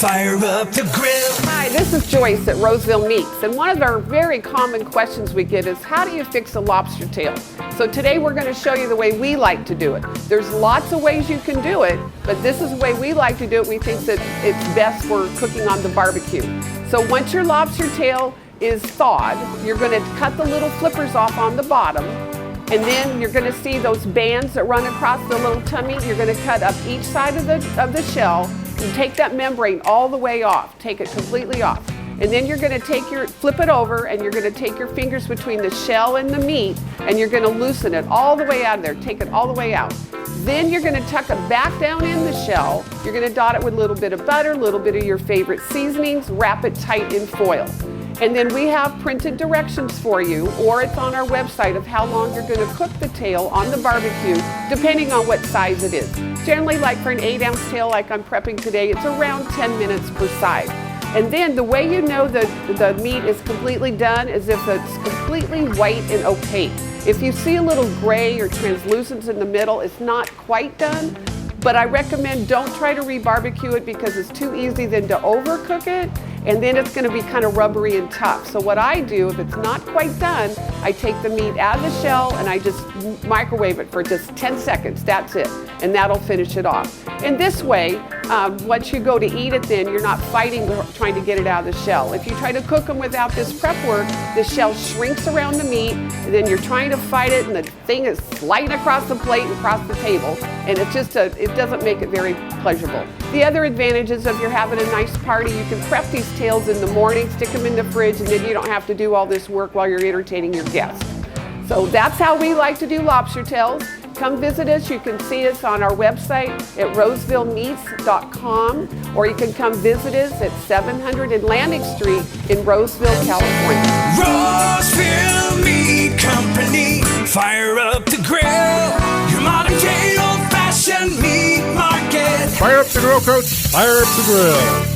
fire up the grill. Hi, this is Joyce at Roseville Meats, and one of our very common questions we get is how do you fix a lobster tail? So today we're going to show you the way we like to do it. There's lots of ways you can do it, but this is the way we like to do it. We think that it's best for cooking on the barbecue. So once your lobster tail is thawed, you're going to cut the little flippers off on the bottom, and then you're going to see those bands that run across the little tummy. You're going to cut up each side of the shell and take that membrane all the way off. Take it completely off. And then you're going to flip it over, and you're going to take your fingers between the shell and the meat, and you're going to loosen it all the way out of there. Take it all the way out. Then you're going to tuck it back down in the shell. You're going to dot it with a little bit of butter, a little bit of your favorite seasonings, wrap it tight in foil. And then we have printed directions for you, or it's on our website of how long you're going to cook the tail on the barbecue, depending on what size it is. Generally, like for an 8-ounce tail like I'm prepping today, it's around 10 minutes per side. And then the way you know that the meat is completely done is if it's completely white and opaque. If you see a little gray or translucence in the middle, it's not quite done. But I recommend don't try to re-barbecue it because it's too easy then to overcook it, and then it's going to be kind of rubbery and tough. So what I do, if it's not quite done, I take the meat out of the shell and I just microwave it for just 10 seconds. That's it. And that'll finish it off. And this way, once you go to eat it then, you're not fighting trying to get it out of the shell. If you try to cook them without this prep work, the shell shrinks around the meat, and then you're trying to fight it, and the thing is sliding across the plate and across the table, and it doesn't make it very pleasurable. The other advantage is if you're having a nice party, you can prep these tails in the morning, stick them in the fridge, and then you don't have to do all this work while you're entertaining your guests. So that's how we like to do lobster tails. Come visit us. You can see us on our website at rosevillemeats.com, or you can come visit us at 700 Atlantic Street in Roseville, California. Roseville Meat Company, fire up the grill. Your modern day old-fashioned meat market. Fire up the grill, Coach. Fire up the grill.